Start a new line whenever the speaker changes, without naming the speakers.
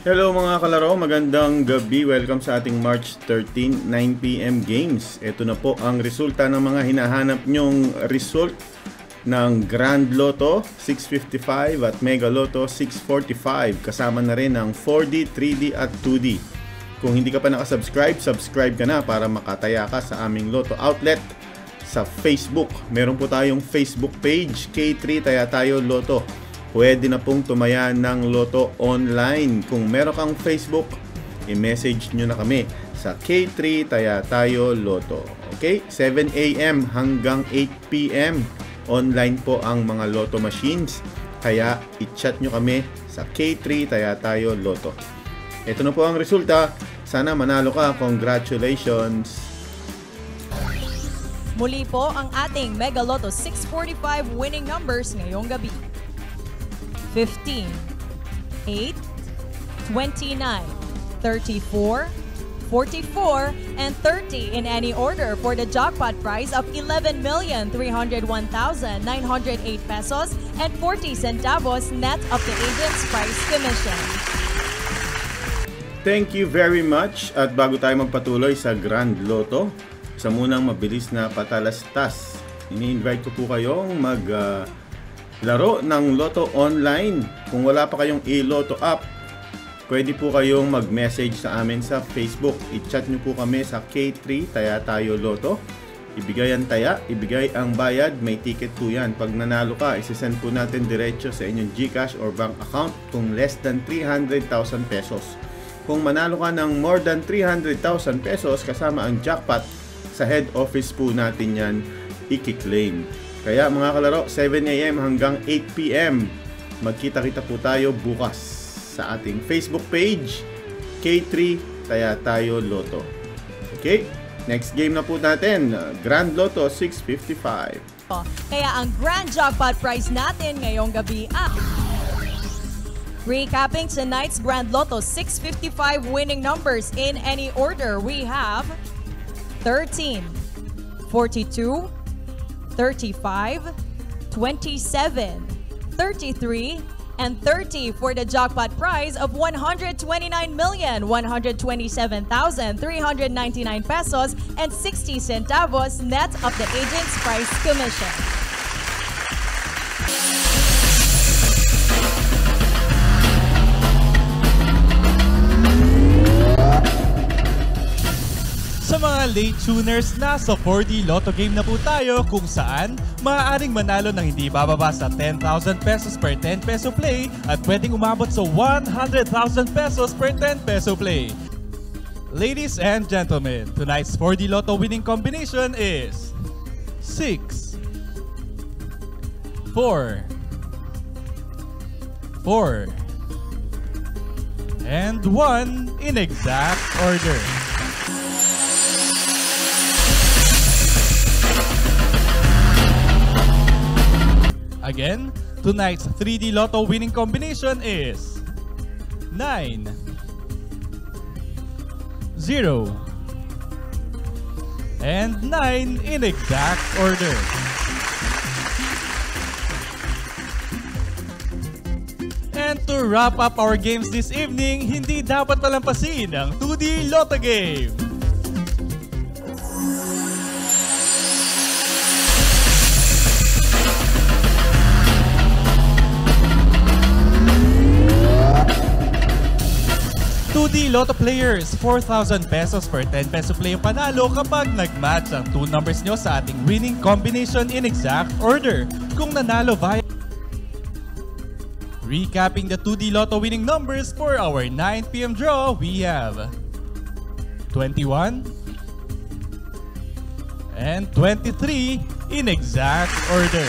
Hello mga kalaro, magandang gabi. Welcome sa ating March 13, 9 PM games. Ito na po ang resulta ng mga hinahanap nyong result ng Grand Lotto 655 at Mega Lotto 645. Kasama na rin ang 4D, 3D at 2D. Kung hindi ka pa nakasubscribe, subscribe ka na para makataya ka sa aming Lotto outlet sa Facebook. Meron po tayong Facebook page, K3 Taya Tayo Lotto. Pwede na pong tumaya ng Lotto online. Kung meron kang Facebook, i-message nyo na kami sa K3 Taya Tayo Lotto. Okay? 7 AM hanggang 8 PM. Online po ang mga Lotto machines. Kaya i-chat nyo kami sa K3 Taya Tayo Lotto. Ito na po ang resulta. Sana manalo ka. Congratulations!
Muli po ang ating Mega Lotto 645 winning numbers ngayong gabi. 15, 8, 29, 34, 44, and 30 in any order for the jackpot prize of 11,301,908 pesos and 40 centavos net of the agent's price commission.
Thank you very much. At bago tayo magpatuloy sa Grand Lotto, sa munang mabilis na patalastas, ini-invite ko po kayong laro ng Lotto online. Kung wala pa kayong e-Lotto app, pwede po kayong mag-message sa amin sa Facebook. I-chat nyo po kami sa K3 Taya Tayo Lotto. Ibigay ang taya, ibigay ang bayad, may ticket po yan. Pag nanalo ka, isisend po natin diretso sa inyong GCash or bank account kung less than 300,000 pesos. Kung manalo ka ng more than 300,000 pesos kasama ang jackpot, sa head office po natin yan i-claim. Kaya mga kalaro, 7 AM hanggang 8 PM, magkita-kita po tayo bukas sa ating Facebook page, K3 Taya Tayo Lotto. Okay? Next game na po natin, Grand Lotto 655.
Kaya ang grand jackpot prize natin ngayong gabi ay... Recapping tonight's Grand Lotto 655 winning numbers in any order, we have 13, 42, 35, 27, 33, and 30 for the jackpot prize of 129,127,399 pesos and 60 centavos net of the agent's price commission.
Sa mga late tuners, nasa 4D Lotto game na po tayo kung saan maaaring manalo ng hindi bababa sa 10,000 pesos per 10 peso play at pwedeng umabot sa 100,000 pesos per 10 peso play. Ladies and gentlemen, tonight's 4D Lotto winning combination is 6, 4, 4, and 1 in exact order. Again, tonight's 3D Lotto winning combination is 9, 0, and 9 in exact order. And to wrap up our games this evening, hindi dapat palampasin ang 2D Lotto game. Lotto players, 4,000 pesos per 10 peso play ang panalo kapag nag-match ang 2 numbers nyo sa ating winning combination in exact order. Kung nanalo via... Recapping the 2D Lotto winning numbers for our 9 PM draw, we have 21 and 23 in exact order.